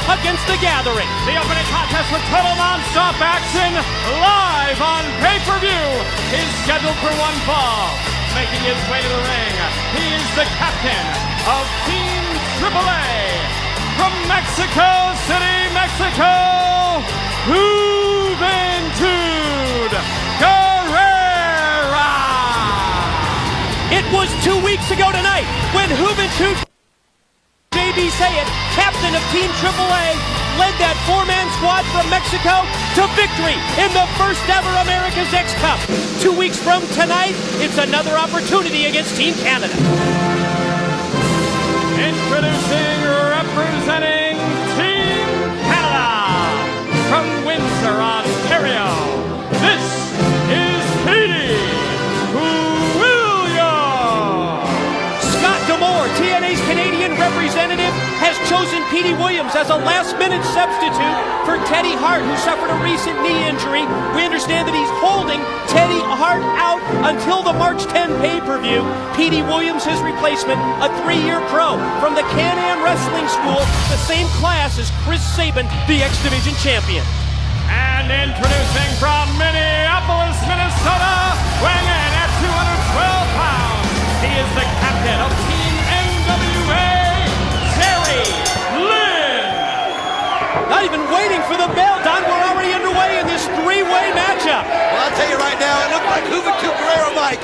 against the Gathering. The opening contest with total non-stop action live on pay-per-view is scheduled for one fall. Making his way to the ring, he is the captain of Team AAA from Mexico City, Mexico, Juventud Guerrera. It was 2 weeks ago tonight when Juventud JB Sayed, captain of Team AAA, led that four-man squad from Mexico to victory in the first ever America's X Cup. 2 weeks from tonight, it's another opportunity against Team Canada. Introducing, representing Team Canada from Windsor, Ontario, this is Petey Williams. Scott D'Amore, TNA's Canadian representative, has chosen Petey Williams as a last-minute substitute for Teddy Hart, who suffered a recent knee injury. We understand that he's holding Teddy Hart out until the March 10 pay-per-view. Petey Williams, his replacement, a 3-year pro from the Can-Am Wrestling School, the same class as Chris Sabin, the X-Division champion. And introducing from Minneapolis, Minnesota, weighing in at 212 pounds, he is the captain of Team NWA, Jerry Lynn. Not even waiting for the bell, Don. We're already underway in this three-way matchup. Well, I'll tell you right now, it looked like Juventud Guerrera, Mike,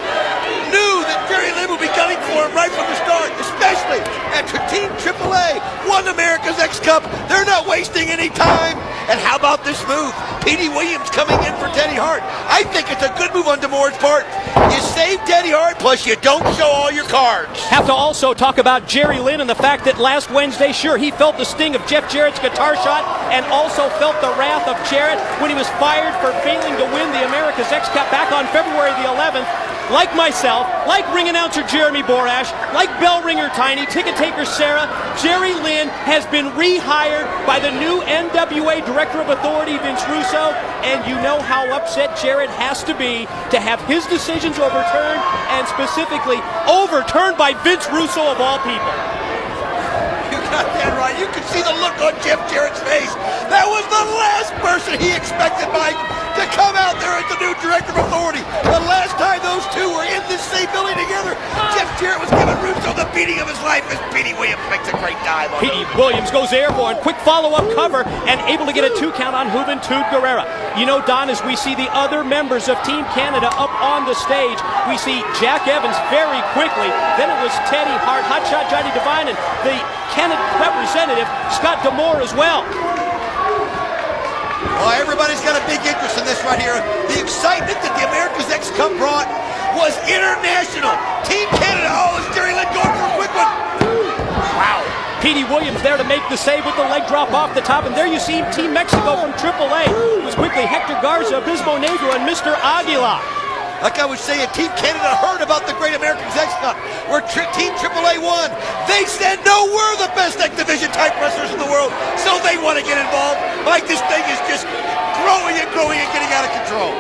knew that Jerry Lynn would be gunning for him right from the start, especially after Team AAA won America's X Cup. They're not wasting any time. And how about this move? Petey Williams coming in for Teddy Hart. I think it's a good move on D'Amore's part. You save Teddy Hart, plus you don't show all your cards. Have to also talk about Jerry Lynn and the fact that last Wednesday, sure, he felt the sting of Jeff Jarrett's guitar shot and also felt the wrath of Jarrett when he was fired for failing to win the America's X Cup back on February the 11th. Like myself, like ring announcer Jeremy Borash, like bell ringer Tiny, ticket taker Sarah, Jerry Lynn has been rehired by the new NWA Director of Authority, Vince Russo, and you know how upset Jarrett has to be to have his decisions overturned, and specifically overturned by Vince Russo of all people. You got that right. You can see the look on Jeff Jarrett's face. That was the last person he expected, Mike, to come out there as the new Director of Authority. The last time those two were in this same building together, Jeff Jarrett was giving Russo the beating of his life as Petey Williams makes a great dive on Petey Williams goes airborne, quick follow-up cover, and able to get a 2 count on Juventud Guerrera. You know, Don, as we see the other members of Team Canada up on the stage, we see Jack Evans very quickly. Then it was Teddy Hart, Hotshot Johnny Devine, and the Canada representative, Scott D'Amore, as well. Well, everybody's got a big interest in this right here. The excitement that the America's X Cup brought was international. Team Canada, oh, is Jerry Lynn going for a quick one? Wow. Petey Williams there to make the save with the leg drop off the top. And there you see Team Mexico from AAA. It was quickly Hector Garza, Abismo Negro, and Mr. Aguilar. Like I was saying, Team Canada heard about the Great America's X Cup, where Team AAA won. They said, no, we're the best X-Division type wrestlers in the world, so they want to get involved. Mike, this thing is just growing and getting out of control.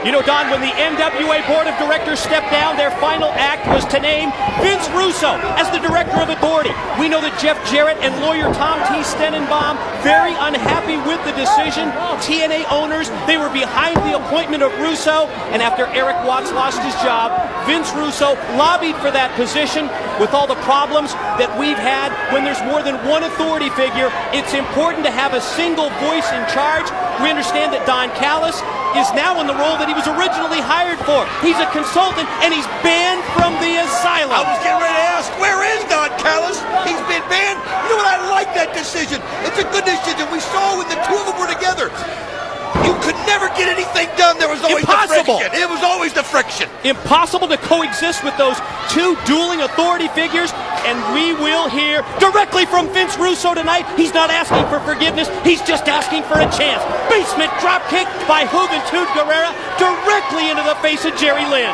You know, Don, when the NWA Board of Directors stepped down, their final act was to name Vince Russo as the Director of Authority. We know that Jeff Jarrett and lawyer Tom T. Stenenbaum, very unhappy with the decision. TNA owners, they were behind the appointment of Russo, and after Eric Watts lost his job, Vince Russo lobbied for that position. With all the problems that we've had, when there's more than one authority figure, it's important to have a single voice in charge. We understand that Don Callis is now in the role that he was originally hired for. He's a consultant, and he's banned from the asylum. I was getting ready to ask, where is Don Callis? He's been banned. You know what? I like that decision. It's a good decision. We saw when the two of them were together. You could never get anything done. There was always Impossible. the friction. It was always the friction. Impossible to coexist with those two dueling authority figures, and we will hear directly from Vince Russo tonight. He's not asking for forgiveness. He's just asking for a chance. Basement dropkick by Juventud Guerrera directly into the face of Jerry Lynn.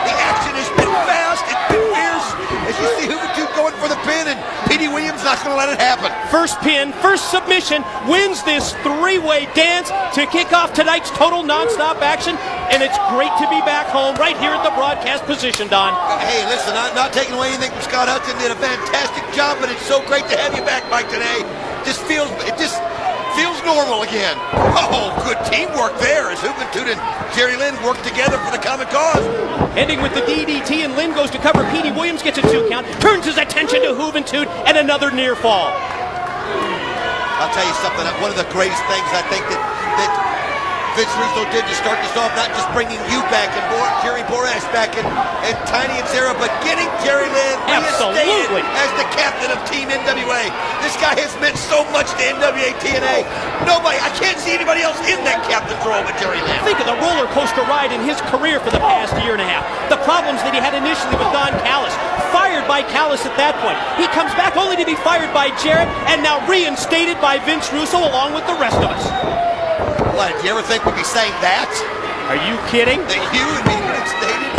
The action has been fast. It's been fierce. As you see Juventud going for the pin, and Petey Williams not going to let it happen. First pin, first submission, wins this three-way dance to kick off tonight's total nonstop action, and it's great to be back home right here at the broadcast position, Don. Hey, listen, I'm not taking away anything from Scott Hudson. Did a fantastic job, but it's so great to have you back, Mike, today. It just feels normal again. Oh, good teamwork there as Juventud and Jerry Lynn work together for the common cause. Ending with the DDT, and Lynn goes to cover. Petey Williams gets a 2 count, turns his attention to Juventud, and another near fall. I'll tell you something, one of the greatest things I think that Vince Russo did to start this off, not just bringing you back and Jerry Borash back and Tiny and Sarah, but getting Jerry Lynn reinstated as the captain of Team NWA. This guy has meant so much to NWA TNA. I can't see anybody else in that captain's role but Jerry Lynn. Think of the roller coaster ride in his career for the past year and a half. The problems that he had initially with Don Callis. Fired by Callis at that point. He comes back only to be fired by Jarrett, and now reinstated by Vince Russo along with the rest of us. What, did you ever think we'd be saying that? Are you kidding? That you would be reinstated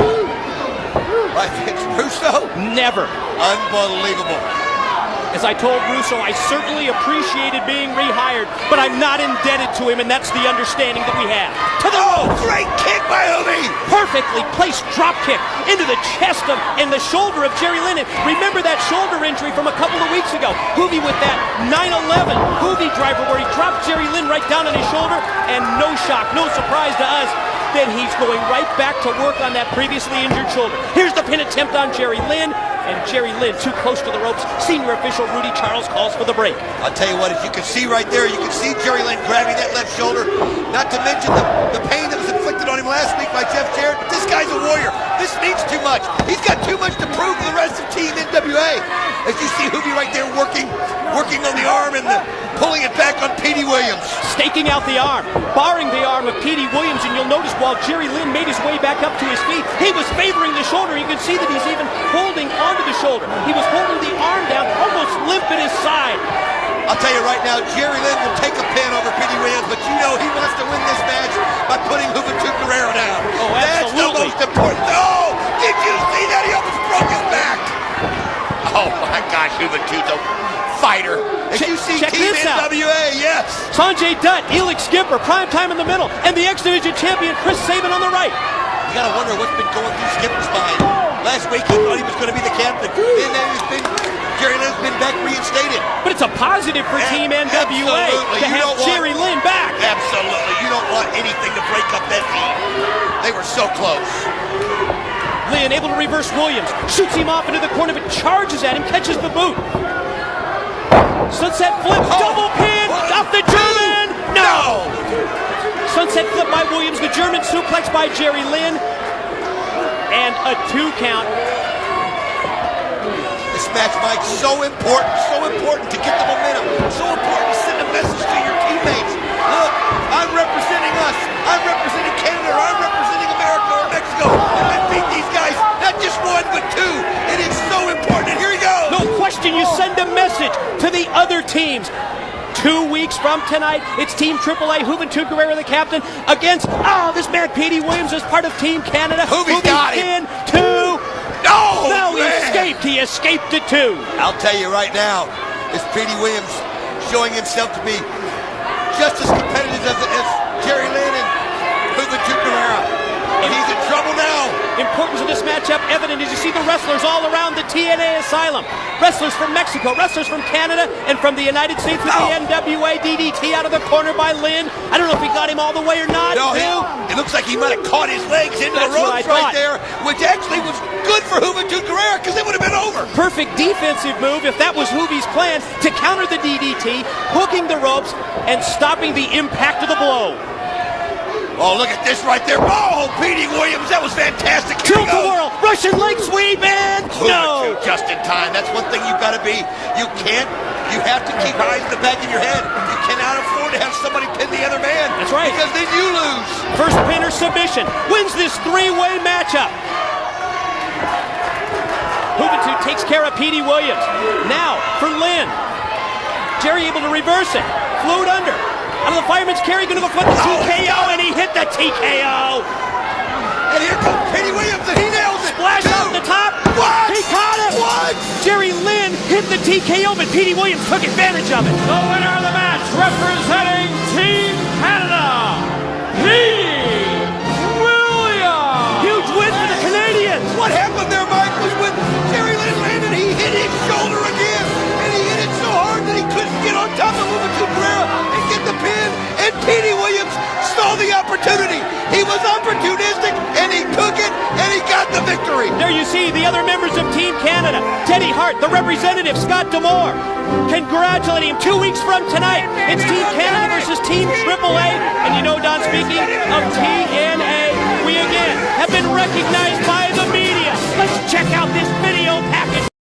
by Vince Russo? Never. Unbelievable. As I told Russo, I certainly appreciated being rehired, but I'm not indebted to him, and that's the understanding that we have. To the ropes. Great kick by Hoovy! Perfectly placed drop kick into the chest and the shoulder of Jerry Lynn. Remember that shoulder injury from a couple of weeks ago? Hoovy with that 9/11 Hoovy driver where he dropped Jerry Lynn right down on his shoulder, and no shock, no surprise to us, then he's going right back to work on that previously injured shoulder. Here's the pin attempt on Jerry Lynn, and Jerry Lynn too close to the ropes. Senior official Rudy Charles calls for the break. I'll tell you what, as you can see right there, you can see Jerry Lynn grabbing that left shoulder, not to mention the pain that was inflicted on him last week by Jeff Jarrett, but this guy's a warrior. This means too much. He's got too much to prove to the rest of Team NWA. As you see Hoovy right there working on the arm and pulling it back on Petey Williams. Staking out the arm, barring the arm of Petey Williams, and you'll notice while Jerry Lynn made his way back up to his feet, he was favoring the shoulder. You can see that he's even holding onto the shoulder. He was holding the arm down, almost limp at his side. I'll tell you right now, Jerry Lynn will take a pin over Petey Williams, but you know he wants to win this match by putting Juventud Guerrero down. Oh, absolutely. That's the most important. Oh, did you see that? He almost broke his back. Oh my gosh, Juventud's a fighter. As you see Team NWA, yes. Sanjay Dutt, Elix Skipper, prime time in the middle, and the X Division champion Chris Sabin on the right. You gotta wonder what's been going through Skipper's mind. Last week he thought he was going to be the captain. Then Jerry Lynn's been back reinstated. But it's a positive for Team NWA to have Jerry Lynn back. Absolutely. You don't want anything to break up that team. They were so close. Lynn able to reverse Williams, shoots him off into the corner, but charges at him, catches the boot. Sunset flip, double pin, off the German. No! Sunset flip by Williams, the German suplex by Jerry Lynn, and a 2 count. This match, Mike, so important to get the momentum, so important to send a message to your teammates. Look, I'm representing us, I'm representing Canada, or I'm representing America or Mexico, and I beat these guys, not just 1, but 2. It is so important, and here he goes. No question, you send a message to the other teams. 2 weeks from tonight, it's Team AAA, Juventud Guerrero, the captain, against, this man Petey Williams is part of Team Canada. Hoovy got him. 2. No, he escaped to 2. I'll tell you right now, it's Petey Williams showing himself to be just as competitive as Jerry Lynn and Juventud Guerrero. And he's in trouble now. Importance of this matchup evident as you see the wrestlers all around the TNA Asylum. Wrestlers from Mexico, wrestlers from Canada, and from the United States with the NWA DDT out of the corner by Lynn. I don't know if he got him all the way or not. No, it looks like he might have caught his legs into the ropes right there, which actually was good for Juventud Guerrero because it would have been over. Perfect defensive move if that was Hoovy's plan, to counter the DDT, hooking the ropes, and stopping the impact of the blow. Oh, look at this right there. Oh, Petey Williams, that was fantastic. Tilt-a-whirl, Russian leg sweep, and no! Just in time. That's one thing you've got to be. You have to keep eyes in the back of your head. You cannot afford to have somebody pin the other man. That's right. Because then you lose. First pin or submission wins this 3-way matchup. Juventud takes care of Petey Williams. Now for Lynn. Jerry able to reverse it. Float under. Out of the fireman's carry, going to go for the TKO, and he hit the TKO. And here comes Petey Williams, and he nails it. Splash off the top. What? He caught him. What? Jerry Lynn hit the TKO, but Petey Williams took advantage of it. The winner of the match, representing Team Canada, Petey Williams. Huge win for the Canadians. What happened there, Mike, was when Jerry Lynn landed, he hit his shoulder again, and he hit it so hard that he couldn't get on top of Juventud Guerrero and get the pin, and Petey Williams saw the opportunity. He was opportunistic, and he took it, and he got the victory. There you see the other members of Team Canada. Teddy Hart, the representative, Scott D'Amore, congratulating him 2 weeks from tonight. It's Team Canada versus Team AAA. And you know, Don, speaking of TNA, we again have been recognized